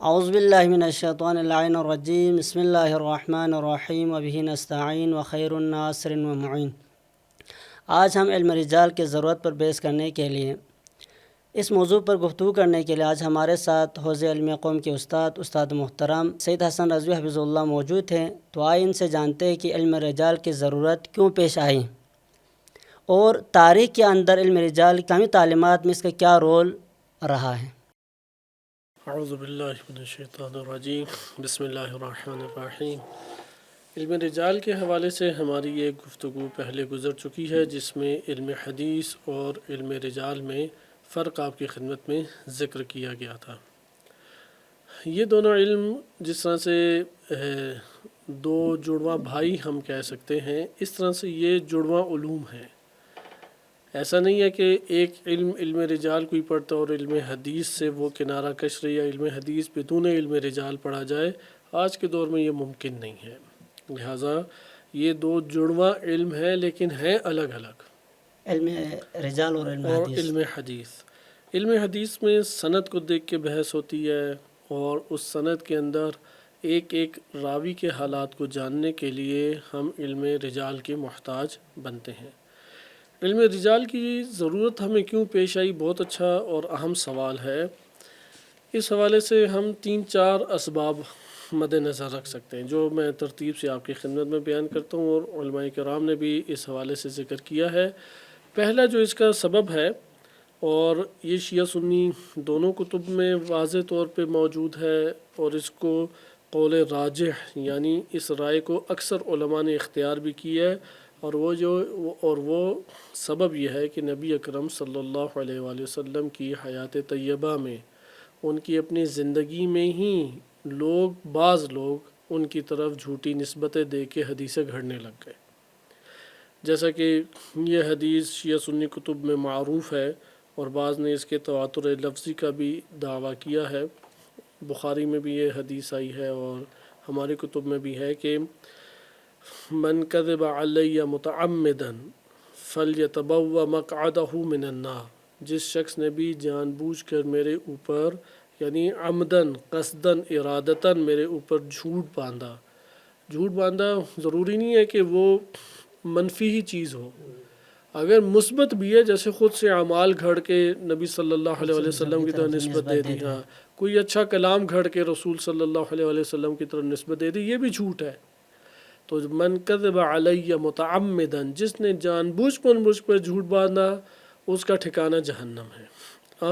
اعوذ باللہ من الشیطان اللعین الرجیم بسم اللہ الرحمن الرحیم وبہ نستعین وخیر الناصر ومعین۔ آج ہم علم رجال کی ضرورت پر بحث کرنے کے لیے اس موضوع پر گفتگو کرنے کے لیے آج ہمارے ساتھ حوض علم قوم کے استاد محترم سید حسن رضوی حفظ اللہ موجود ہیں۔ تو آئے ان سے جانتے ہیں کہ علم رجال کی ضرورت کیوں پیش آئی اور تاریخ کے اندر علم رجال کی اسلامی تعلیمات میں اس کا کیا رول رہا ہے۔ اعوذ باللہ من الشیطان الرجیم بسم اللہ الرحمن الرحیم۔ علم رجال کے حوالے سے ہماری یہ گفتگو پہلے گزر چکی ہے، جس میں علم حدیث اور علم رجال میں فرق آپ کی خدمت میں ذکر کیا گیا تھا۔ یہ دونوں علم جس طرح سے دو جڑواں بھائی ہم کہہ سکتے ہیں، اس طرح سے یہ جڑواں علوم ہیں۔ ایسا نہیں ہے کہ ایک علم رجال کوئی پڑھتا اور علم حدیث سے وہ کنارہ کش رہی، یا علم حدیث بدون علم رجال پڑھا جائے، آج کے دور میں یہ ممکن نہیں ہے۔ لہٰذا یہ دو جڑواں علم ہیں، لیکن ہیں الگ الگ، علم رجال اور علم حدیث۔ علم حدیث میں سند کو دیکھ کے بحث ہوتی ہے، اور اس سند کے اندر ایک ایک راوی کے حالات کو جاننے کے لیے ہم علم رجال کے محتاج بنتے ہیں۔ علم رجال کی ضرورت ہمیں کیوں پیش آئی، بہت اچھا اور اہم سوال ہے۔ اس حوالے سے ہم 3-4 اسباب مد نظر رکھ سکتے ہیں، جو میں ترتیب سے آپ کی خدمت میں بیان کرتا ہوں، اور علماء کرام نے بھی اس حوالے سے ذکر کیا ہے۔ پہلا جو اس کا سبب ہے، اور یہ شیعہ سنی دونوں کتب میں واضح طور پہ موجود ہے، اور اس کو قول راجح یعنی اس رائے کو اکثر علماء نے اختیار بھی کی ہے، اور وہ سبب یہ ہے کہ نبی اکرم صلی اللہ علیہ وآلہ وسلم کی حیات طیبہ میں، ان کی اپنی زندگی میں ہی بعض لوگ ان کی طرف جھوٹی نسبتیں دے کے حدیثیں گھڑنے لگ گئے۔ جیسا کہ یہ حدیث شیعہ سنی کتب میں معروف ہے، اور بعض نے اس کے تواتر لفظی کا بھی دعویٰ کیا ہے۔ بخاری میں بھی یہ حدیث آئی ہے، اور ہماری کتب میں بھی ہے کہ من کذب علی متعمدا فلیتبوأ مقعدہ من النار، جس شخص نے بھی جان بوجھ کر میرے اوپر یعنی عمدن قصدن ارادتاً میرے اوپر جھوٹ باندھا ضروری نہیں ہے کہ وہ منفی ہی چیز ہو، اگر مثبت بھی ہے، جیسے خود سے اعمال گھڑ کے نبی صلی اللہ علیہ وسلم کی طرف نسبت دے دی، ہاں کوئی اچھا کلام گھڑ کے رسول صلی اللہ علیہ وسلم کی طرف نسبت دے دی، یہ بھی جھوٹ ہے۔ تو من کذب علی متعمدا، جس نے جان بوجھ کر مجھ پر جھوٹ باندھا، اس کا ٹھکانہ جہنم ہے۔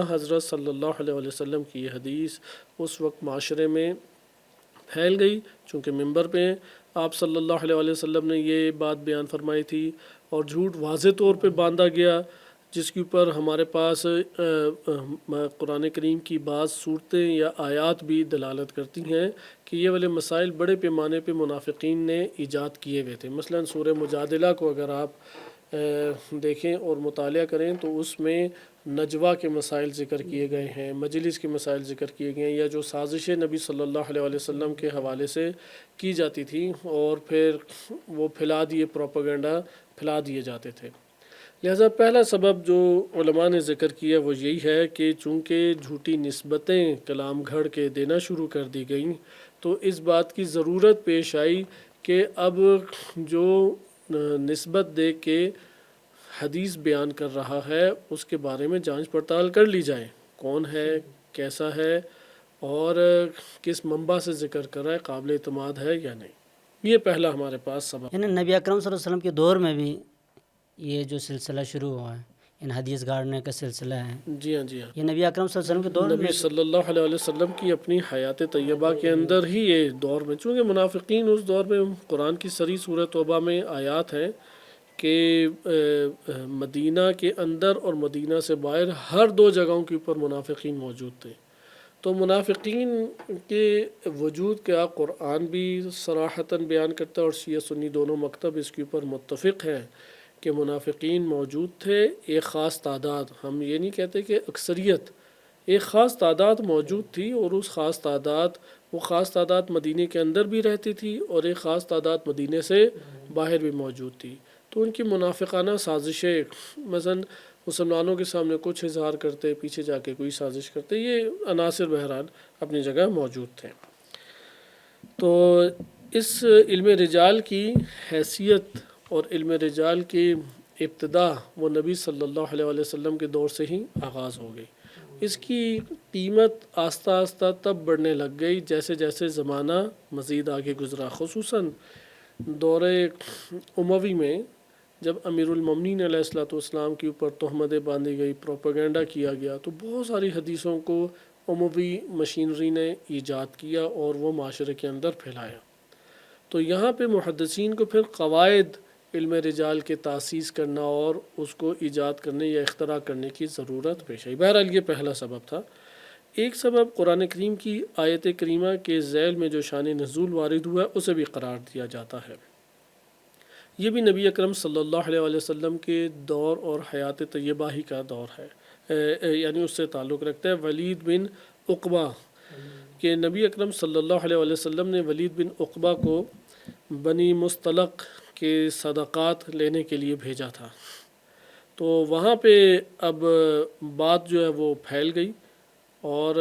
حضرت صلی اللہ علیہ وسلم کی یہ حدیث اس وقت معاشرے میں پھیل گئی، چونکہ منبر پہ آپ صلی اللہ علیہ وسلم نے یہ بات بیان فرمائی تھی، اور جھوٹ واضح طور پہ باندھا گیا، جس کے اوپر ہمارے پاس قرآن کریم کی بعض صورتیں یا آیات بھی دلالت کرتی ہیں کہ یہ والے مسائل بڑے پیمانے پہ منافقین نے ایجاد کیے ہوئے تھے۔ مثلا سورہ مجادلہ کو اگر آپ دیکھیں اور مطالعہ کریں تو اس میں نجوہ کے مسائل ذکر کیے گئے ہیں، مجلس کے مسائل ذکر کیے گئے ہیں، یا جو سازشیں نبی صلی اللہ علیہ وسلم کے حوالے سے کی جاتی تھی، اور پھر وہ پروپیگنڈا پھیلا دیے جاتے تھے۔ لہٰذا پہلا سبب جو علماء نے ذکر کیا وہ یہی ہے کہ چونکہ جھوٹی نسبتیں کلام گھڑ کے دینا شروع کر دی گئیں، تو اس بات کی ضرورت پیش آئی کہ اب جو نسبت دے کے حدیث بیان کر رہا ہے اس کے بارے میں جانچ پڑتال کر لی جائے، کون ہے، کیسا ہے، اور کس منبع سے ذکر کر رہا ہے، قابل اعتماد ہے یا نہیں۔ یہ پہلا ہمارے پاس سبب۔ یعنی نبی اکرم صلی اللہ علیہ وسلم کے دور میں بھی یہ جو سلسلہ شروع ہوا ہے، ان حدیث گاڑنے کا سلسلہ ہے، جی ہاں، یہ نبی اکرم صلی اللہ علیہ وسلم کے دور میں، نبی صلی اللہ علیہ وسلم کی اپنی حیات طیبہ کے اندر ہی یہ دور میں، چونکہ منافقین اس دور میں، قرآن کی سری سورہ توبہ میں آیات ہیں کہ مدینہ کے اندر اور مدینہ سے باہر ہر 2 جگہوں کے اوپر منافقین موجود تھے۔ تو منافقین کے وجود کا قرآن بھی صراحتاً بیان کرتا ہے، اور شیعہ سنی دونوں مکتب اس کے اوپر متفق ہیں کہ منافقین موجود تھے، ایک خاص تعداد، ہم یہ نہیں کہتے کہ اکثریت، ایک خاص تعداد موجود تھی، اور اس وہ خاص تعداد مدینے کے اندر بھی رہتی تھی، اور ایک خاص تعداد مدینے سے باہر بھی موجود تھی۔ تو ان کی منافقانہ سازشیں، مثلا مسلمانوں کے سامنے کچھ اظہار کرتے، پیچھے جا کے کوئی سازش کرتے، یہ عناصر بہرحال اپنی جگہ موجود تھے۔ تو اس علم رجال کی حیثیت اور علم رجال کی ابتدا وہ نبی صلی اللہ علیہ وسلم کے دور سے ہی آغاز ہو گئی۔ اس کی قیمت آہستہ آہستہ تب بڑھنے لگ گئی جیسے جیسے زمانہ مزید آگے گزرا، خصوصاً دور اموی میں جب امیر المومنین علیہ الصلوۃ والسلام کے اوپر تہمتیں باندھی گئی، پروپیگنڈا کیا گیا، تو بہت ساری حدیثوں کو اموی مشینری نے ایجاد کیا اور وہ معاشرے کے اندر پھیلایا۔ تو یہاں پہ محدثین کو پھر قواعد علم رجال کے تاسیس کرنا اور اس کو ایجاد کرنے یا اختراع کرنے کی ضرورت پیش آئی۔ بہرحال یہ پہلا سبب تھا۔ ایک سبب قرآن کریم کی آیت کریمہ کے ذیل میں جو شان نزول وارد ہوا ہے اسے بھی قرار دیا جاتا ہے۔ یہ بھی نبی اکرم صلی اللہ علیہ وسلم کے دور اور حیات طیبہ ہی کا دور ہے، یعنی اس سے تعلق رکھتا ہے۔ ولید بن عقبہ کہ نبی اکرم صلی اللہ علیہ وسلم نے ولید بن عقبہ کو بنی مستلق کے صدقات لینے کے لیے بھیجا تھا، تو وہاں پہ اب بات جو ہے وہ پھیل گئی اور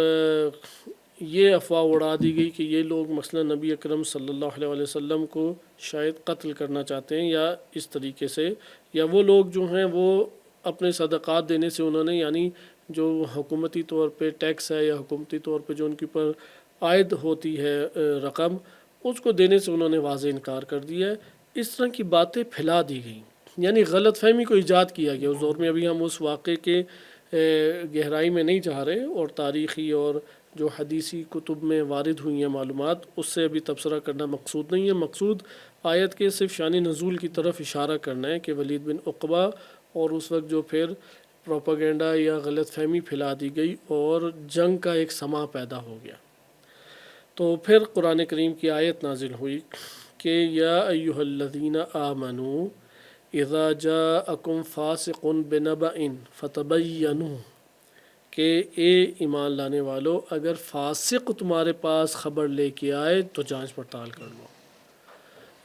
یہ افواہ اڑا دی گئی کہ یہ لوگ مثلا نبی اکرم صلی اللہ علیہ وسلم کو شاید قتل کرنا چاہتے ہیں یا اس طریقے سے، یا وہ لوگ جو ہیں وہ اپنے صدقات دینے سے انہوں نے، یعنی جو حکومتی طور پہ ٹیکس ہے یا حکومتی طور پہ جو ان کے اوپر عائد ہوتی ہے رقم، اس کو دینے سے انہوں نے واضح انکار کر دیا ہے۔ اس طرح کی باتیں پھیلا دی گئیں، یعنی غلط فہمی کو ایجاد کیا گیا۔ اس دور میں ابھی ہم اس واقعے کے گہرائی میں نہیں جا رہے، اور تاریخی اور جو حدیثی کتب میں وارد ہوئی ہیں معلومات اس سے ابھی تبصرہ کرنا مقصود نہیں ہے۔ مقصود آیت کے صرف شان نزول کی طرف اشارہ کرنا ہے کہ ولید بن عقبہ، اور اس وقت جو پھر پروپیگنڈا یا غلط فہمی پھیلا دی گئی اور جنگ کا ایک سما پیدا ہو گیا۔ تو پھر قرآن کریم کی آیت نازل ہوئی کہ یا ایہا الذین آمنوا اذا جاءکم فاسق بنبأ فتبینوا، کہ اے ایمان لانے والو اگر فاسق تمہارے پاس خبر لے کے آئے تو جانچ پڑتال کر لو۔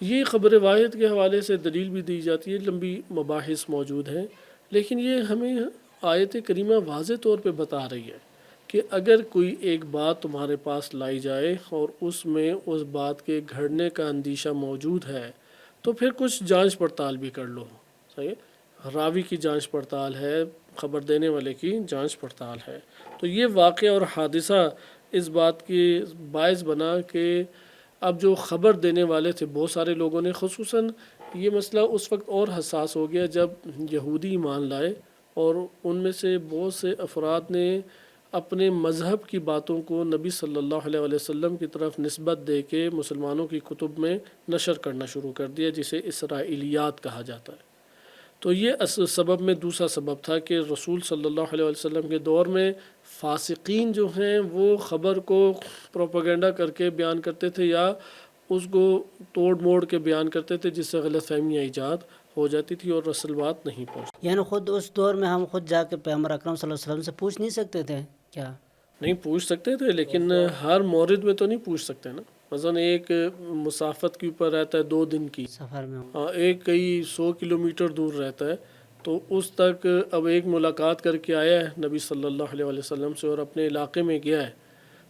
یہ خبر واحد کے حوالے سے دلیل بھی دی جاتی ہے، لمبی مباحث موجود ہیں، لیکن یہ ہمیں آیت کریمہ واضح طور پہ بتا رہی ہے کہ اگر کوئی ایک بات تمہارے پاس لائی جائے اور اس میں اس بات کے گھڑنے کا اندیشہ موجود ہے تو پھر کچھ جانچ پڑتال بھی کر لو۔ صحیح، راوی کی جانچ پڑتال ہے، خبر دینے والے کی جانچ پڑتال ہے۔ تو یہ واقعہ اور حادثہ اس بات کی باعث بنا کہ اب جو خبر دینے والے تھے بہت سارے لوگوں نے، خصوصاً یہ مسئلہ اس وقت اور حساس ہو گیا جب یہودی ایمان لائے، اور ان میں سے بہت سے افراد نے اپنے مذہب کی باتوں کو نبی صلی اللہ علیہ وسلم کی طرف نسبت دے کے مسلمانوں کی کتب میں نشر کرنا شروع کر دیا، جسے اسرائیلیات کہا جاتا ہے۔ تو یہ سبب میں دوسرا سبب تھا کہ رسول صلی اللہ علیہ وسلم کے دور میں فاسقین جو ہیں وہ خبر کو پروپیگنڈا کر کے بیان کرتے تھے یا اس کو توڑ موڑ کے بیان کرتے تھے، جس سے غلط فہمیاں ایجاد ہو جاتی تھی اور اصل بات نہیں پہنچتی۔ یعنی خود اس دور میں ہم خود جا کے پیغمبر اکرم صلی اللہ علیہ وسلم سے پوچھ نہیں سکتے تھے کیا؟ نہیں پوچھ سکتے تھے، لیکن ہر مورد میں تو نہیں پوچھ سکتے نا۔ مثلا ایک مسافت کے اوپر رہتا ہے 2 دن کی سفر میں، ایک کئی 100 کلومیٹر دور رہتا ہے، تو اس تک اب ایک ملاقات کر کے آیا ہے نبی صلی اللہ علیہ وسلم سے اور اپنے علاقے میں گیا ہے،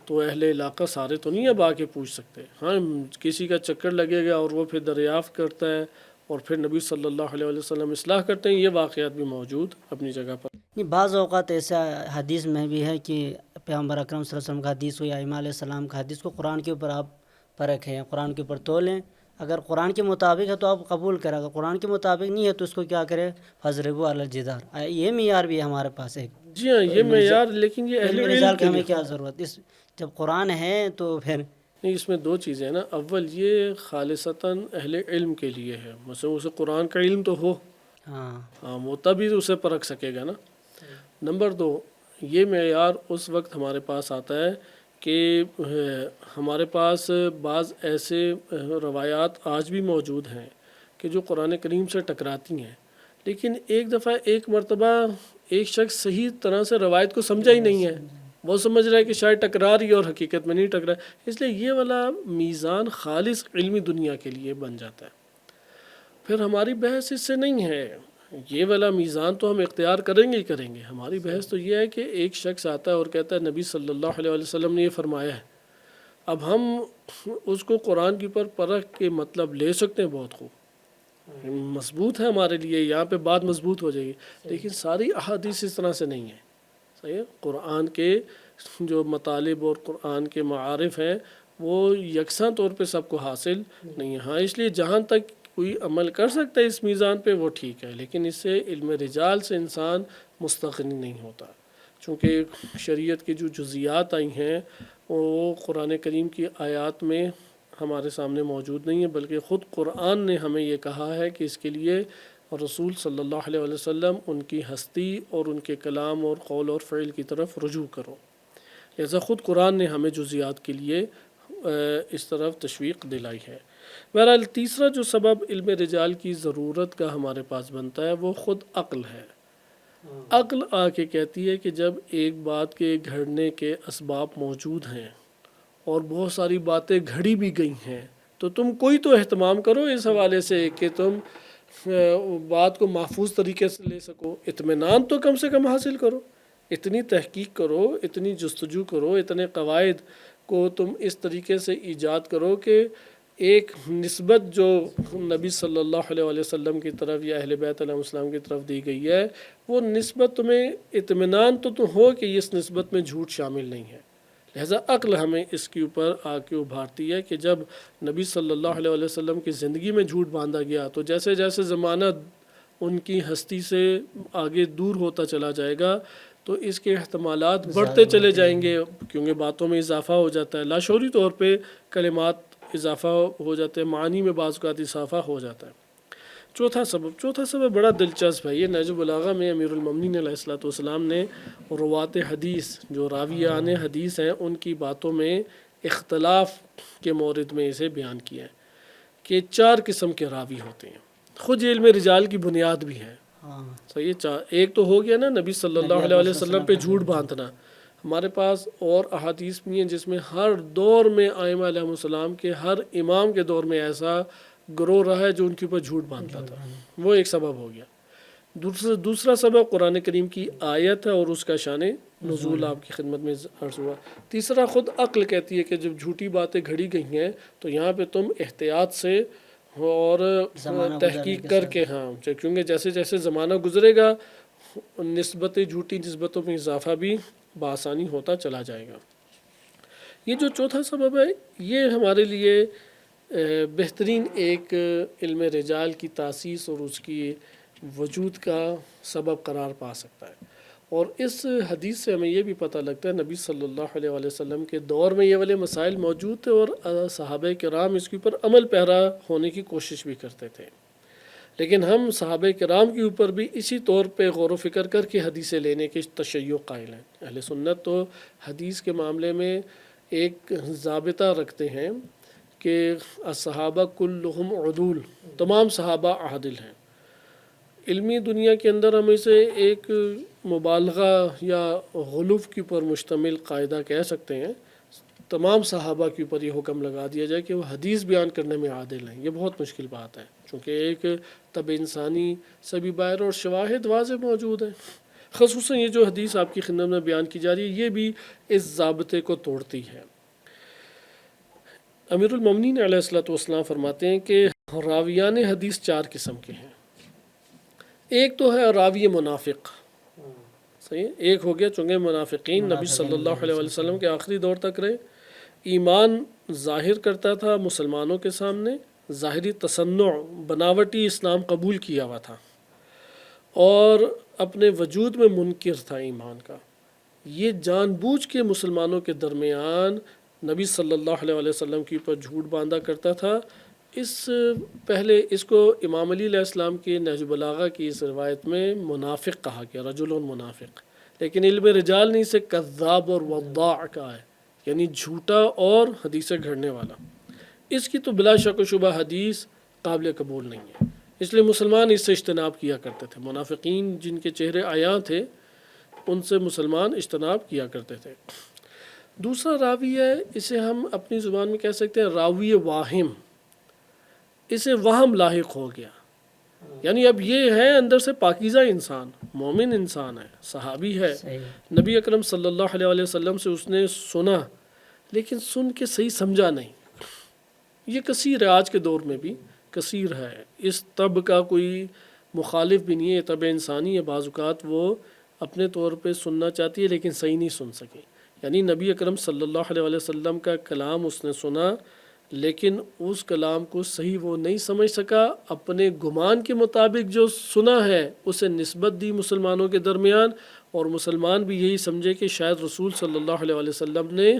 تو اہل علاقہ سارے تو نہیں اب آ کے پوچھ سکتے۔ ہاں، کسی کا چکر لگے گا اور وہ پھر دریافت کرتا ہے اور پھر نبی صلی اللہ علیہ وسلم اصلاح کرتے ہیں۔ یہ واقعات بھی موجود اپنی جگہ پر۔ بعض اوقات ایسا حدیث میں بھی ہے کہ پیغمبر اکرم صلی اللہ علیہ وسلم کا حدیث ہو یا امام علیہ السلام کا حدیث کو قرآن کے اوپر آپ پرکھیں، قرآن کے اوپر تولیں، اگر قرآن کے مطابق ہے تو آپ قبول کریں، اگر قرآن کے مطابق نہیں ہے تو اس کو کیا کرے، فضربوا علی الجدار۔ یہ معیار بھی ہے ہمارے پاس ایک۔ جی ہاں، یہ معیار، لیکن یہ علم رجال کی ہمیں کیا ضرورت، جب قرآن ہے تو پھر نہیں، اس میں 2 چیزیں ہیں نا۔ اول یہ خالصتاً اہل علم کے لیے ہے، مثلا اسے قرآن کا علم تو ہو، ہاں وہ تبھی اسے پرکھ سکے گا نا۔ نمبر 2، یہ معیار اس وقت ہمارے پاس آتا ہے کہ ہمارے پاس بعض ایسے روایات آج بھی موجود ہیں کہ جو قرآن کریم سے ٹکراتی ہیں، لیکن ایک دفعہ ایک مرتبہ ایک شخص صحیح طرح سے روایت کو سمجھا ہی نہیں ہے، وہ سمجھ رہا ہے کہ شاید ٹکرا رہی ہے اور حقیقت میں نہیں ٹکرا، اس لیے یہ والا میزان خالص علمی دنیا کے لیے بن جاتا ہے۔ پھر ہماری بحث اس سے نہیں ہے، یہ والا میزان تو ہم اختیار کریں گے ہی کریں گے. ہماری بحث تو یہ ہے کہ ایک شخص آتا ہے اور کہتا ہے نبی صلی اللہ علیہ وسلم نے یہ فرمایا ہے. اب ہم اس کو قرآن کے اوپر پرکھ کے مطلب لے سکتے ہیں بہت خوب، مضبوط ہے ہمارے لیے، یہاں پہ بات مضبوط ہو جائے گی، لیکن ساری احادیث اس طرح سے نہیں ہیں. صحیح ہے، قرآن کے جو مطالب اور قرآن کے معارف ہیں وہ یکساں طور پہ سب کو حاصل نہیں ہے. ہاں اس لیے جہاں تک کوئی عمل کر سکتا ہے اس میزان پہ وہ ٹھیک ہے، لیکن اس سے علم رجال سے انسان مستغنی نہیں ہوتا، چونکہ شریعت کی جو جزیات آئی ہیں وہ قرآن کریم کی آیات میں ہمارے سامنے موجود نہیں ہے، بلکہ خود قرآن نے ہمیں یہ کہا ہے کہ اس کے لیے رسول صلی اللہ علیہ وسلم ان کی ہستی اور ان کے کلام اور قول اور فعل کی طرف رجوع کرو. لہذا خود قرآن نے ہمیں جزیات کے لیے اس طرف تشویق دلائی ہے. بہرحال تیسرا جو سبب علم رجال کی ضرورت کا ہمارے پاس بنتا ہے وہ خود عقل ہے. عقل آ کے کہتی ہے کہ جب ایک بات کے گھڑنے کے اسباب موجود ہیں اور بہت ساری باتیں گھڑی بھی گئی ہیں تو تم کوئی تو اہتمام کرو اس حوالے سے کہ تم بات کو محفوظ طریقے سے لے سکو، اطمینان تو کم سے کم حاصل کرو، اتنی تحقیق کرو، اتنی جستجو کرو، اتنے قواعد کو تم اس طریقے سے ایجاد کرو کہ ایک نسبت جو نبی صلی اللہ علیہ وسلم کی طرف یا اہل بیت علیہ السلام کی طرف دی گئی ہے وہ نسبت تمہیں اطمینان تو ہو کہ اس نسبت میں جھوٹ شامل نہیں ہے. لہذا عقل ہمیں اس کے اوپر آ کے ابھارتی ہے کہ جب نبی صلی اللہ علیہ وسلم کی زندگی میں جھوٹ باندھا گیا تو جیسے جیسے زمانہ ان کی ہستی سے آگے دور ہوتا چلا جائے گا تو اس کے احتمالات بڑھتے چلے جائیں گے، کیونکہ باتوں میں اضافہ ہو جاتا ہے، لاشعوری طور پہ کلمات اضافہ ہو جاتے ہیں، معانی میں بعض اوقات اضافہ ہو جاتا ہے. چوتھا سبب بڑا دلچسپ ہے. یہ نہج البلاغہ میں امیر المومنین علیہ الصلوۃ والسلام نے روات حدیث جو راویان حدیث ہیں ان کی باتوں میں اختلاف کے مورد میں اسے بیان کیا ہے کہ 4 قسم کے راوی ہوتے ہیں. خود یہ علم رجال کی بنیاد بھی ہے. صحیح ہے، ایک تو ہو گیا نا نبی صلی اللہ علیہ وسلم پہ جھوٹ باندھنا. ہمارے پاس اور احادیث بھی ہیں جس میں ہر دور میں ائمہ علیہ السلام کے ہر امام کے دور میں ایسا گروہ رہا ہے جو ان کے اوپر جھوٹ باندھتا تھا، وہ ایک سبب ہو گیا. دوسرا سبب قرآن کریم کی آیت ہے اور اس کا شان نزول آپ کی خدمت میں عرض ہوا. تیسرا خود عقل کہتی ہے کہ جب جھوٹی باتیں گھڑی گئی ہیں تو یہاں پہ تم احتیاط سے اور تحقیق کر کے، ہاں کیونکہ جیسے جیسے زمانہ گزرے گا جھوٹی نسبتوں میں اضافہ بھی بآسانی ہوتا چلا جائے گا. یہ جو چوتھا سبب ہے یہ ہمارے لیے بہترین ایک علم رجال کی تاسیس اور اس کی وجود کا سبب قرار پا سکتا ہے. اور اس حدیث سے ہمیں یہ بھی پتہ لگتا ہے نبی صلی اللہ علیہ وسلم کے دور میں یہ والے مسائل موجود تھے اور صحابہ کرام اس کے اوپر عمل پیرا ہونے کی کوشش بھی کرتے تھے. لیکن ہم صحابہ کرام کے اوپر بھی اسی طور پہ غور و فکر کر کے حدیثیں لینے کے تشیع قائل ہیں. اہل سنت تو حدیث کے معاملے میں ایک ضابطہ رکھتے ہیں کہ الصحابہ کلہم عدول، تمام صحابہ عادل ہیں. علمی دنیا کے اندر ہم اسے ایک مبالغہ یا غلوف کے اوپر مشتمل قاعدہ کہہ سکتے ہیں. تمام صحابہ کے اوپر یہ حکم لگا دیا جائے کہ وہ حدیث بیان کرنے میں عادل ہیں، یہ بہت مشکل بات ہے، چونکہ ایک طب انسانی سبھی باہر اور شواہد واضح موجود ہیں. خصوصاً یہ جو حدیث آپ کی خدمت میں بیان کی جا رہی ہے یہ بھی اس ضابطے کو توڑتی ہے. امیر المومنین علیہ الصلوۃ والسلام فرماتے ہیں کہ راویان حدیث 4 قسم کے ہیں. ایک تو ہے راوی منافق. صحیح، ایک ہو گیا چونکہ منافقین نبی صلی اللہ علیہ وسلم کے آخری دور تک رہے، ایمان ظاہر کرتا تھا مسلمانوں کے سامنے، ظاہری تصنع بناوٹی اسلام قبول کیا ہوا تھا اور اپنے وجود میں منکر تھا ایمان کا. یہ جان بوجھ کے مسلمانوں کے درمیان نبی صلی اللہ علیہ وسلم کے اوپر جھوٹ باندھا کرتا تھا. اس کو امام علی علیہ السلام کی نہج البلاغہ کی اس روایت میں منافق کہا گیا، رجل منافق. لیکن علم رجال نے اسے کذاب اور وضاع کہا ہے، یعنی جھوٹا اور حدیثیں گھڑنے والا. اس کی تو بلا شک و شبہ حدیث قابل قبول نہیں ہے، اس لیے مسلمان اس سے اجتناب کیا کرتے تھے. منافقین جن کے چہرے عیاں تھے ان سے مسلمان اجتناب کیا کرتے تھے. دوسرا راوی ہے، اسے ہم اپنی زبان میں کہہ سکتے ہیں راوی واہم. اسے وہم لاحق ہو گیا، یعنی اب یہ ہے اندر سے پاکیزہ انسان، مومن انسان ہے، صحابی ہے، صحیح، نبی اکرم صلی اللہ علیہ وسلم سے اس نے سنا لیکن سن کے صحیح سمجھا نہیں۔ یہ کثیر ہے، آج کے دور میں بھی کثیر ہے، اس طب کا کوئی مخالف بھی نہیں ہے، طب انسانی ہے، بعض اوقات وہ اپنے طور پہ سننا چاہتی ہے لیکن صحیح نہیں سن سکی۔ یعنی نبی اکرم صلی اللہ علیہ وسلم کا کلام اس نے سنا لیکن اس کلام کو صحیح وہ نہیں سمجھ سکا، اپنے گمان کے مطابق جو سنا ہے اسے نسبت دی مسلمانوں کے درمیان، اور مسلمان بھی یہی سمجھے کہ شاید رسول صلی اللہ علیہ وسلم نے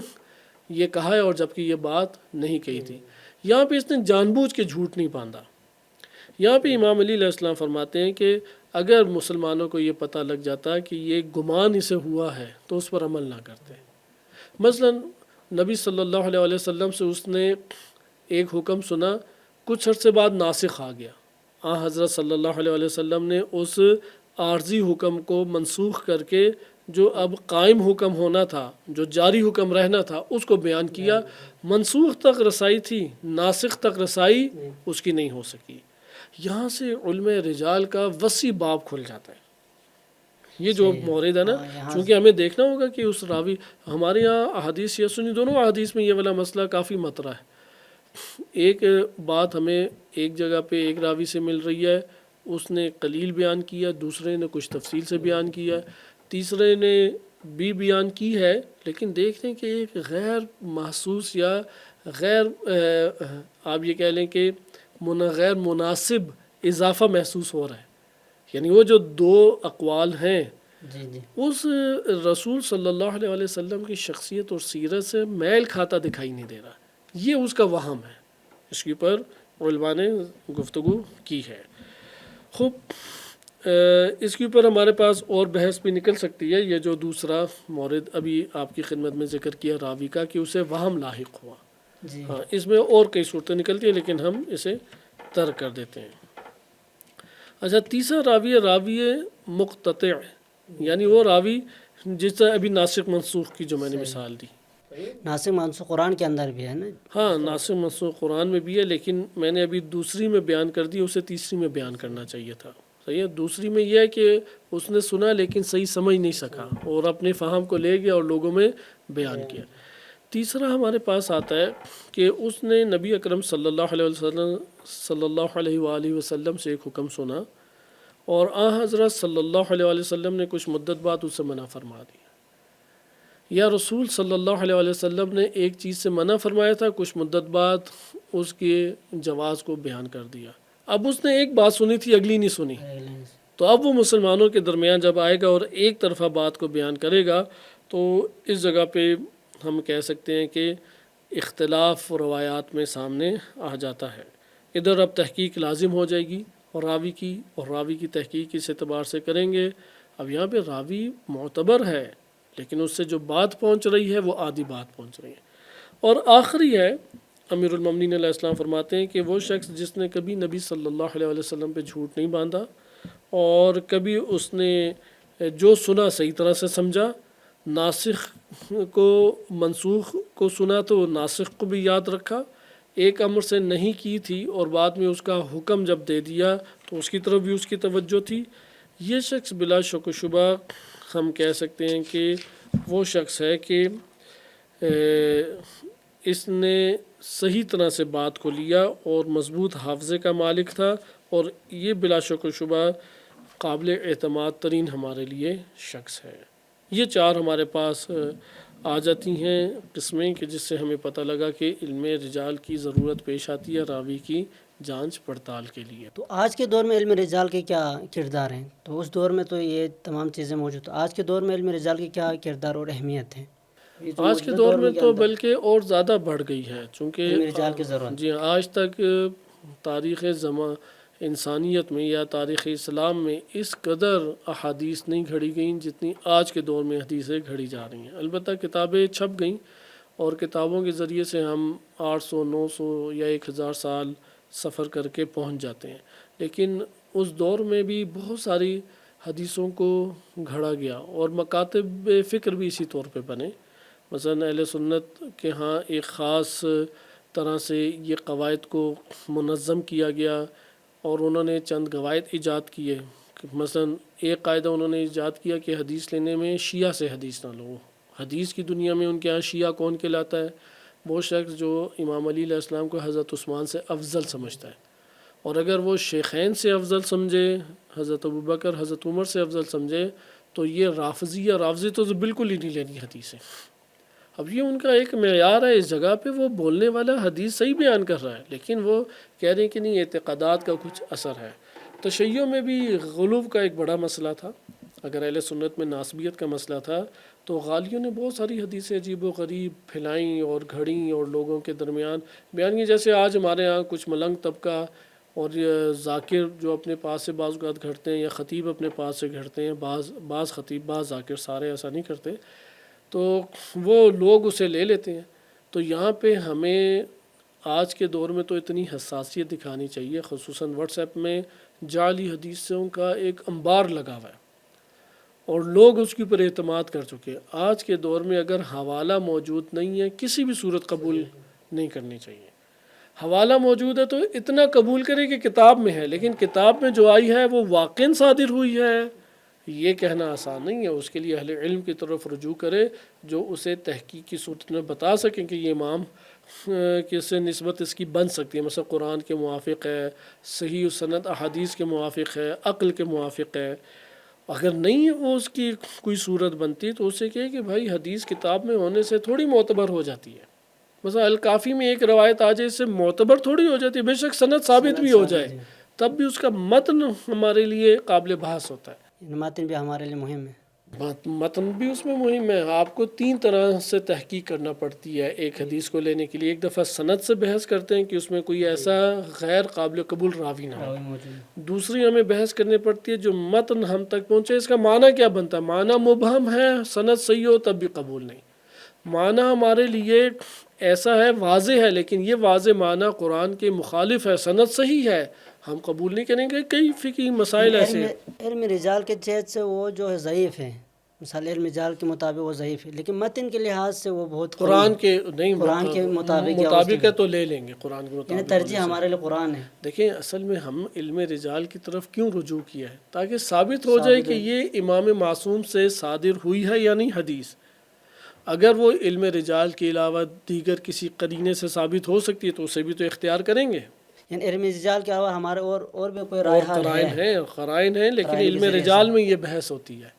یہ کہا ہے اور جبکہ یہ بات نہیں کہی تھی۔ یہاں پہ اس نے جان بوجھ کے جھوٹ نہیں باندھا۔ یہاں پہ امام علی علیہ السلام فرماتے ہیں کہ اگر مسلمانوں کو یہ پتہ لگ جاتا کہ یہ گمان اسے ہوا ہے تو اس پر عمل نہ کرتے۔ مثلا نبی صلی اللہ علیہ وسلم سے اس نے ایک حکم سنا، کچھ عرصے بعد ناسخ آ گیا، حضرت صلی اللہ علیہ وسلم نے اس عارضی حکم کو منسوخ کر کے جو اب قائم حکم ہونا تھا، جو جاری حکم رہنا تھا، اس کو بیان کیا۔ منسوخ تک رسائی تھی، ناسخ تک رسائی اس کی نہیں ہو سکی۔ یہاں سے علم رجال کا وسیع باب کھل جاتا ہے۔ یہ جو مورد ہے نا، چونکہ ہمیں دیکھنا ہوگا کہ اس راوی، ہمارے یہاں احادیث یا سنی دونوں احادیث میں یہ والا مسئلہ کافی مطرح ہے۔ ایک بات ہمیں ایک جگہ پہ ایک راوی سے مل رہی ہے، اس نے قلیل بیان کیا، دوسرے نے کچھ تفصیل سے بیان کیا، تیسرے نے بھی بیان کی ہے، لیکن دیکھتے ہیں کہ ایک غیر محسوس یا غیر آپ یہ کہہ لیں کہ غیر مناسب اضافہ محسوس ہو رہا ہے۔ یعنی وہ جو دو اقوال ہیں جی جی، اس رسول صلی اللہ علیہ وسلم کی شخصیت اور سیرت سے میل کھاتا دکھائی نہیں دے رہا، یہ اس کا وہم ہے۔ اس کے اوپر علماء نے گفتگو کی ہے۔ خوب، اس کے اوپر ہمارے پاس اور بحث بھی نکل سکتی ہے۔ یہ جو دوسرا مورد ابھی آپ کی خدمت میں ذکر کیا راوی کا کہ اسے وہم لاحق ہوا، جی ہاں اس میں اور کئی صورتیں نکلتی ہیں لیکن ہم اسے ترک کر دیتے ہیں۔ اچھا، تیسرا راوی ہے راوی مقتطع، یعنی وہ راوی جس طرح ابھی ناسخ منسوخ کی جو میں نے مثال دی۔ ناسخ منسوخ قرآن کے اندر بھی ہے نا؟ ہاں، ناسخ منسوخ قرآن میں بھی ہے لیکن میں نے ابھی دوسری میں بیان کر دی، اسے تیسری میں بیان کرنا چاہیے تھا۔ صحیح ہے، دوسری میں یہ ہے کہ اس نے سنا لیکن صحیح سمجھ نہیں سکا اور اپنے فہم کو لے گیا اور لوگوں میں بیان کیا۔ تیسرا ہمارے پاس آتا ہے کہ اس نے نبی اکرم صلی اللہ علیہ وآلہ وسلم سے ایک حکم سنا اور حضرت صلی اللہ علیہ وآلہ وسلم نے کچھ مدت بعد اسے منع فرما دیا، یا رسول صلی اللہ علیہ وآلہ وسلم نے ایک چیز سے منع فرمایا تھا، کچھ مدت بعد اس کے جواز کو بیان کر دیا۔ اب اس نے ایک بات سنی تھی، اگلی نہیں سنی، تو اب وہ مسلمانوں کے درمیان جب آئے گا اور ایک طرفہ بات کو بیان کرے گا تو اس جگہ پہ ہم کہہ سکتے ہیں کہ اختلاف روایات میں سامنے آ جاتا ہے۔ ادھر اب تحقیق لازم ہو جائے گی اور راوی کی تحقیق اس اعتبار سے کریں گے۔ اب یہاں پہ راوی معتبر ہے لیکن اس سے جو بات پہنچ رہی ہے وہ آدھی بات پہنچ رہی ہے۔ اور آخری ہے، امیر المومنین علیہ السلام فرماتے ہیں کہ وہ شخص جس نے کبھی نبی صلی اللہ علیہ وسلم پہ جھوٹ نہیں باندھا اور کبھی اس نے جو سنا صحیح طرح سے سمجھا، ناسخ کو منسوخ کو سنا تو ناسخ کو بھی یاد رکھا، ایک امر سے نہیں کی تھی اور بعد میں اس کا حکم جب دے دیا تو اس کی طرف بھی اس کی توجہ تھی، یہ شخص بلا شک و شبہ ہم کہہ سکتے ہیں کہ وہ شخص ہے کہ اس نے صحیح طرح سے بات کو لیا اور مضبوط حافظے کا مالک تھا، اور یہ بلا شک و شبہ قابل اعتماد ترین ہمارے لیے شخص ہے۔ یہ چار ہمارے پاس آ جاتی ہیں قسمیں کہ جس سے ہمیں پتہ لگا کہ علم رجال کی ضرورت پیش آتی ہے راوی کی جانچ پڑتال کے لیے۔ تو آج کے دور میں علم رجال کے کیا کردار ہیں؟ تو اس دور میں تو یہ تمام چیزیں موجود ہیں، آج کے دور میں علم رجال کے کیا کردار اور اہمیت ہے؟ آج کے دور میں تو بلکہ اور زیادہ بڑھ گئی ہے، چونکہ علم رجال کی ضرورت، جی آج تک تاریخ انسانیت میں یا تاریخ اسلام میں اس قدر احادیث نہیں گھڑی گئیں جتنی آج کے دور میں حدیثیں گھڑی جا رہی ہیں۔ البتہ کتابیں چھپ گئیں اور کتابوں کے ذریعے سے ہم 800 900 یا 1000 سال سفر کر کے پہنچ جاتے ہیں، لیکن اس دور میں بھی بہت ساری حدیثوں کو گھڑا گیا اور مکاتب فکر بھی اسی طور پہ بنے۔ مثلا اہل سنت کے ہاں ایک خاص طرح سے یہ قواعد کو منظم کیا گیا، اور انہوں نے چند قواعد ایجاد کیے. مثلا ایک قاعدہ انہوں نے ایجاد کیا کہ حدیث لینے میں شیعہ سے حدیث نہ لو. حدیث کی دنیا میں ان کے ہاں شیعہ کون کہلاتا ہے؟ وہ شخص جو امام علی علیہ السلام کو حضرت عثمان سے افضل سمجھتا ہے. اور اگر وہ شیخین سے افضل سمجھے، حضرت ابوبکر حضرت عمر سے افضل سمجھے، تو یہ رافضی تو بالکل ہی نہیں لینی حدیثیں. اب یہ ان کا ایک معیار ہے. اس جگہ پہ وہ بولنے والا حدیث صحیح بیان کر رہا ہے، لیکن وہ کہہ رہے ہیں کہ نہیں اعتقادات کا کچھ اثر ہے. تشیع میں بھی غلو کا ایک بڑا مسئلہ تھا. اگر اہل سنت میں ناسبیت کا مسئلہ تھا تو غالیوں نے بہت ساری حدیثیں عجیب و غریب پھیلائیں اور گھڑیں اور لوگوں کے درمیان بیان کی. جیسے آج ہمارے ہاں کچھ ملنگ طبقہ اور یہ ذاکر جو اپنے پاس سے بعض اوقات گھڑتے ہیں، یا خطیب اپنے پاس سے گھڑتے ہیں، بعض خطیب بعض ذاکر، سارے ایسا نہیں کرتے، تو وہ لوگ اسے لے لیتے ہیں. تو یہاں پہ ہمیں آج کے دور میں تو اتنی حساسیت دکھانی چاہیے. خصوصاً واٹس ایپ میں جعلی حدیثوں کا ایک انبار لگا ہوا ہے اور لوگ اس کے اوپر اعتماد کر چکے ہیں. آج کے دور میں اگر حوالہ موجود نہیں ہے کسی بھی صورت قبول نہیں کرنی چاہیے. حوالہ موجود ہے تو اتنا قبول کرے کہ کتاب میں ہے، لیکن کتاب میں جو آئی ہے وہ واقعاً صادر ہوئی ہے یہ کہنا آسان نہیں ہے. اس کے لیے اہل علم کی طرف رجوع کرے جو اسے تحقیق کی صورت میں بتا سکیں کہ یہ امام کس سے نسبت اس کی بن سکتی ہے. مثلا قرآن کے موافق ہے، صحیح سند احادیث کے موافق ہے، عقل کے موافق ہے. اگر نہیں وہ اس کی کوئی صورت بنتی تو اسے کہے کہ بھائی حدیث کتاب میں ہونے سے تھوڑی معتبر ہو جاتی ہے. مثلا الکافی میں ایک روایت آ جائے اس سے معتبر تھوڑی ہو جاتی ہے. بے شک سند ثابت بھی ہو جائے تب بھی اس کا متن ہمارے لیے قابل بحث ہوتا ہے. متن بھی ہمارے لیے مہم ہے. متن بھی اس میں مہم ہے. آپ کو 3 طرح سے تحقیق کرنا پڑتی ہے ایک حدیث کو لینے کے لیے. ایک دفعہ سند سے بحث کرتے ہیں کہ اس میں کوئی ایسا غیر قابل قبول راوی نہ ہو. دوسری ہمیں بحث کرنی پڑتی ہے جو متن ہم تک پہنچے اس کا معنی کیا بنتا ہے. معنی مبہم ہے، سند صحیح ہو تب بھی قبول نہیں. معنی ہمارے لیے ایسا ہے واضح ہے، لیکن یہ واضح معنی قرآن کے مخالف ہے، سند صحیح ہے، ہم قبول نہیں کریں گے. کئی فقہی مسائل ایسے ہیں. علم رجال کے جہت سے وہ جو ہے ضعیف ہے. مثال علم رجال کے مطابق وہ ضعیف ہے، لیکن متن کے لحاظ سے وہ بہت قرآن کے نہیں، قرآن کے مطابق ہے تو لے لیں گے. قرآن کے یعنی مطابق ترجیح ہمارے لیے قرآن ہے. دیکھیں اصل میں ہم علم رجال کی طرف کیوں رجوع کیا ہے؟ تاکہ ثابت ہو جائے کہ یہ امام معصوم سے صادر ہوئی ہے یا نہیں حدیث. اگر وہ علم رجال کے علاوہ دیگر کسی قرینے سے ثابت ہو سکتی ہے تو اسے بھی تو اختیار کریں گے. یعنی علم رجال کے علاوہ ہمارے اور بھی کوئی رائے قرائن ہیں، لیکن علم رجال میں یہ بحث ہوتی ہے.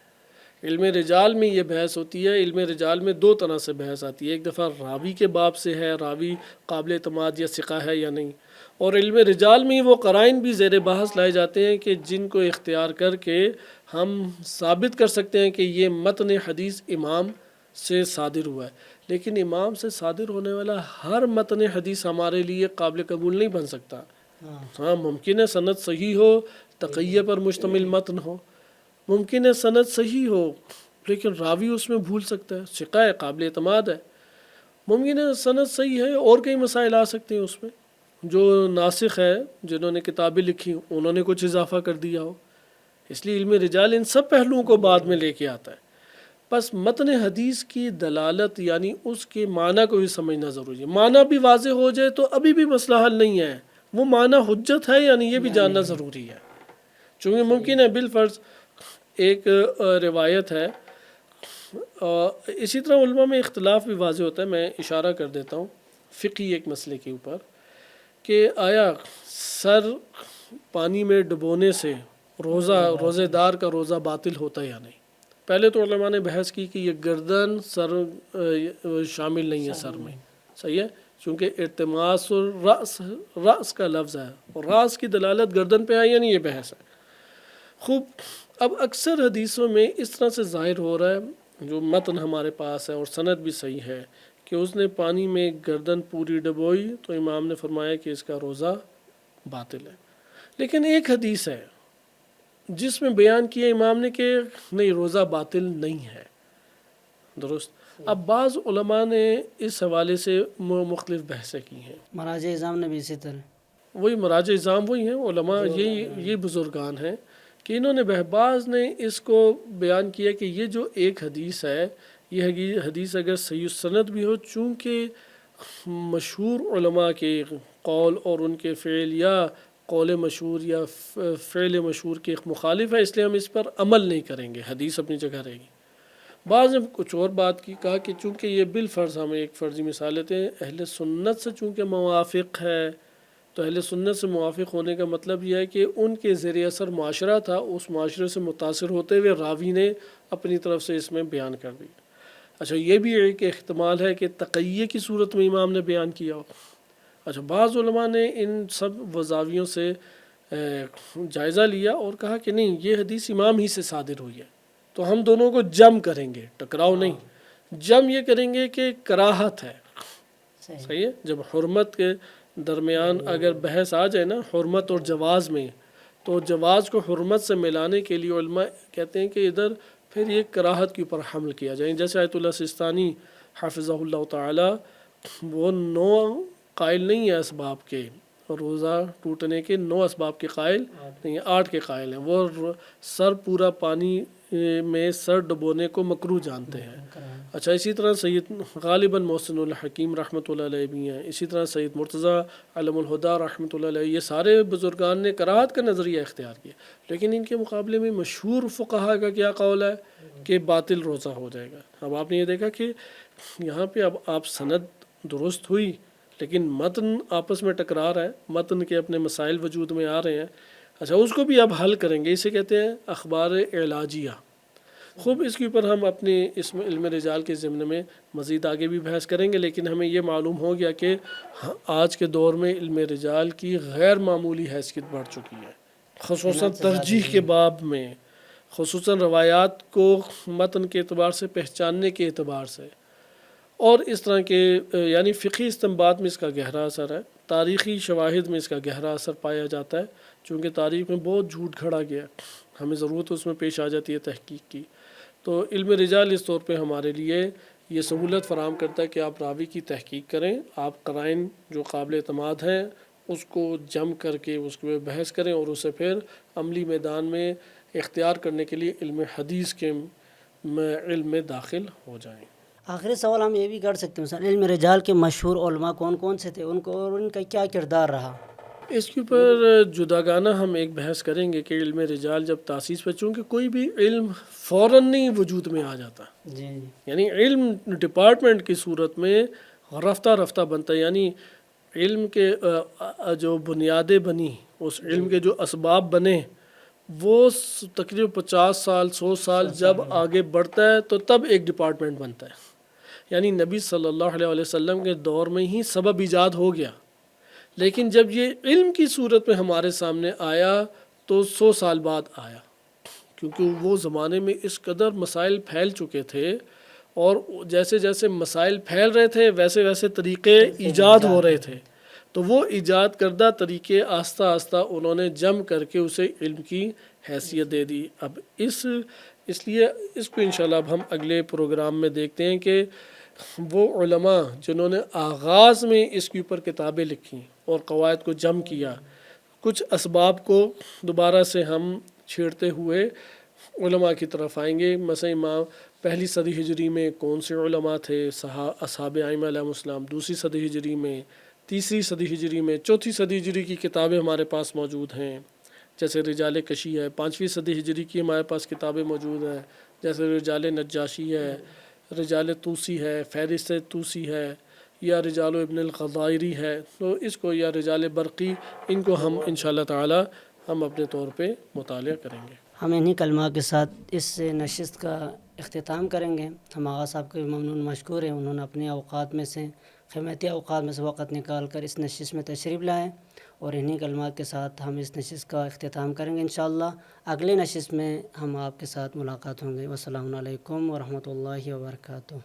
علم رجال میں یہ بحث ہوتی ہے. علم رجال میں 2 طرح سے بحث آتی ہے. ایک دفعہ راوی کے باب سے ہے، راوی قابل اعتماد یا ثقہ ہے یا نہیں. اور علم رجال میں وہ قرائن بھی زیر بحث لائے جاتے ہیں کہ جن کو اختیار کر کے ہم ثابت کر سکتے ہیں کہ یہ متن حدیث امام سے صادر ہوا ہے. لیکن امام سے صادر ہونے والا ہر متن حدیث ہمارے لیے قابل قبول نہیں بن سکتا. ہاں ممکن ہے سند صحیح ہو، تقیہ پر مشتمل متن ہو، ممکن ہے سند صحیح ہو لیکن راوی اس میں بھول سکتا ہے، ثقہ ہے، قابل اعتماد ہے. ممکن ہے سند صحیح ہے اور کئی مسائل آ سکتے ہیں اس میں. جو ناسخ ہے جنہوں نے کتابیں لکھی انہوں نے کچھ اضافہ کر دیا ہو. اس لیے علم رجال ان سب پہلوؤں کو بعد میں لے کے آتا ہے. بس متن حدیث کی دلالت یعنی اس کے معنی کو بھی سمجھنا ضروری ہے. معنی بھی واضح ہو جائے تو ابھی بھی مسئلہ حل نہیں ہے. وہ معنی حجت ہے یعنی یہ بھی جاننا ضروری ہے. چونکہ ممکن ہے بالفرض ایک روایت ہے. اسی طرح علماء میں اختلاف بھی واضح ہوتا ہے. میں اشارہ کر دیتا ہوں فقہی ایک مسئلے کے اوپر کہ آیا سر پانی میں ڈبونے سے روزے دار کا روزہ باطل ہوتا ہے یا نہیں. پہلے تو علماء نے بحث کی کہ یہ گردن سر شامل نہیں ہے سر میں، صحیح ہے، چونکہ ارتماس رأس کا لفظ ہے اور راس کی دلالت گردن پہ ہے یا نہیں، یہ بحث ہے. خوب، اب اکثر حدیثوں میں اس طرح سے ظاہر ہو رہا ہے جو متن ہمارے پاس ہے اور سند بھی صحیح ہے کہ اس نے پانی میں گردن پوری ڈبوئی تو امام نے فرمایا کہ اس کا روزہ باطل ہے. لیکن ایک حدیث ہے جس میں بیان کیا امام نے کہ نہیں روزہ باطل نہیں ہے. درست. اب بعض علماء نے اس حوالے سے مختلف بحثیں کی ہیں. مراجع اعظام نے بھی اسی طرح وہی مراجع اعظام وہی ہیں علماء، یہ بزرگان ہیں کہ انہوں نے بعض نے اس کو بیان کیا کہ یہ جو ایک حدیث ہے یہ حدیث اگر صحیح سند بھی ہو، چونکہ مشہور علماء کے قول اور ان کے فعل یا قول مشہور یا فعل مشہور کے مخالف ہے، اس لیے ہم اس پر عمل نہیں کریں گے، حدیث اپنی جگہ رہے گی۔ بعض نے کچھ اور بات کی، کہا کہ چونکہ یہ بالفرض ہم ایک فرضی مثال لیتے ہیں، اہل سنت سے چونکہ موافق ہے، تو اہل سنت سے موافق ہونے کا مطلب یہ ہے کہ ان کے زیر اثر معاشرہ تھا، اس معاشرے سے متاثر ہوتے ہوئے راوی نے اپنی طرف سے اس میں بیان کر دیا۔ اچھا، یہ بھی ایک احتمال ہے کہ تقیہ کی صورت میں امام نے بیان کیا ہو۔ اچھا، بعض علماء نے ان سب وزاویوں سے جائزہ لیا اور کہا کہ نہیں، یہ حدیث امام ہی سے صادر ہوئی ہے، تو ہم دونوں کو جم کریں گے، ٹکراؤ نہیں، جم یہ کریں گے کہ کراہت ہے، صحیح ہے۔ جب حرمت کے درمیان اگر بحث آ جائے نا، حرمت اور جواز میں، تو جواز کو حرمت سے ملانے کے لیے علماء کہتے ہیں کہ ادھر پھر یہ کراہت کے اوپر حمل کیا جائے۔ جیسے آیت اللہ سستانی حافظہ اللہ تعالی، وہ 9 قائل نہیں ہے اسباب کے، روزہ ٹوٹنے کے 9 اسباب کے قائل نہیں ہیں، 8 کے قائل ہیں۔ وہ سر پورا پانی میں سر ڈبونے کو مکروہ جانتے ہیں۔ اچھا، اسی طرح سید غالباً محسن الحکیم رحمۃ اللہ علیہ بھی ہیں، اسی طرح سید مرتضیٰ علم الہدیٰ رحمۃ اللہ علیہ، یہ سارے بزرگان نے کراہت کا نظریہ اختیار کیا، لیکن ان کے مقابلے میں مشہور فقہاء کا کیا قول ہے کہ باطل روزہ ہو جائے گا۔ اب آپ نے یہ دیکھا کہ یہاں پہ اب آپ سند درست ہوئی، لیکن متن آپس میں ٹکرا رہا ہے، متن کے اپنے مسائل وجود میں آ رہے ہیں۔ اچھا، اس کو بھی اب حل کریں گے، اسے کہتے ہیں اخبار علاجیہ۔ خوب اس کے اوپر ہم اپنے اس میں علم رجال کے ضمن میں مزید آگے بھی بحث کریں گے، لیکن ہمیں یہ معلوم ہو گیا کہ آج کے دور میں علم رجال کی غیر معمولی حیثیت بڑھ چکی ہے، خصوصاً ترجیح کے باب میں، خصوصاً روایات کو متن کے اعتبار سے پہچاننے کے اعتبار سے، اور اس طرح کے یعنی فقہی استنباط میں اس کا گہرا اثر ہے، تاریخی شواہد میں اس کا گہرا اثر پایا جاتا ہے، چونکہ تاریخ میں بہت جھوٹ گھڑا گیا، ہمیں ضرورت اس میں پیش آ جاتی ہے تحقیق کی۔ تو علم رجال اس طور پہ ہمارے لیے یہ سہولت فراہم کرتا ہے کہ آپ راوی کی تحقیق کریں، آپ قرائن جو قابل اعتماد ہیں اس کو جم کر کے اس پہ بحث کریں، اور اسے پھر عملی میدان میں اختیار کرنے کے لیے علم حدیث کے علم میں داخل ہو جائیں۔ آخری سوال ہم یہ بھی کر سکتے ہیں، مثلا علم رجال کے مشہور علماء کون کون سے تھے، ان کو اور ان کا کیا کردار رہا؟ اس کے اوپر جداگانہ ہم ایک بحث کریں گے کہ علم رجال جب تاسیس پہ، چونکہ کوئی بھی علم فوراً نہیں وجود میں آ جاتا، جی، یعنی علم ڈپارٹمنٹ کی صورت میں رفتہ رفتہ بنتا ہے، یعنی علم کے جو بنیادیں بنی، اس علم کے جو اسباب بنے، وہ تقریباً 50 سال 100 سال جب آگے بڑھتا ہے تو تب ایک ڈپارٹمنٹ بنتا ہے۔ یعنی نبی صلی اللہ علیہ وسلم کے دور میں ہی سبب ایجاد ہو گیا، لیکن جب یہ علم کی صورت میں ہمارے سامنے آیا تو 100 سال بعد آیا، کیونکہ وہ زمانے میں اس قدر مسائل پھیل چکے تھے، اور جیسے جیسے مسائل پھیل رہے تھے ویسے ویسے طریقے ایجاد ہو رہے تھے، تو وہ ایجاد کردہ طریقے آہستہ آہستہ انہوں نے جم کر کے اسے علم کی حیثیت دے دی۔ اب اس لیے اس کو انشاءاللہ اب ہم اگلے پروگرام میں دیکھتے ہیں کہ وہ علماء جنہوں نے آغاز میں اس کے اوپر کتابیں لکھیں اور قواعد کو جم کیا، کچھ اسباب کو دوبارہ سے ہم چھیڑتے ہوئے علماء کی طرف آئیں گے۔ مثلا امام پہلی صدی ہجری میں کون سے علماء تھے، اصحاب ائمہ علیہم السلام، دوسری صدی ہجری میں، تیسری صدی ہجری میں، چوتھی صدی ہجری کی کتابیں ہمارے پاس موجود ہیں، جیسے رجال کشی ہے۔ 5ویں صدی ہجری کی ہمارے پاس کتابیں موجود ہیں، جیسے رجال نجاشی ہے، رجال طوسی ہے، فہرست طوسی ہے، یا رجال ابن الغضائری ہے، تو اس کو، یا رجال برقی، ان کو ہم انشاءاللہ تعالی ہم اپنے طور پہ مطالعہ کریں گے۔ ہم انہی کلمات کے ساتھ اس نشست کا اختتام کریں گے۔ ہم آغا صاحب کے ممنون مشکور ہیں، انہوں نے اپنے اوقات میں سے، قیمتی اوقات میں سے وقت نکال کر اس نشست میں تشریف لائے، اور انہی کلمات کے ساتھ ہم اس نشست کا اختتام کریں گے انشاءاللہ۔ اگلے نشست میں ہم آپ کے ساتھ ملاقات ہوں گے۔ والسلام علیکم ورحمۃ اللہ وبرکاتہ۔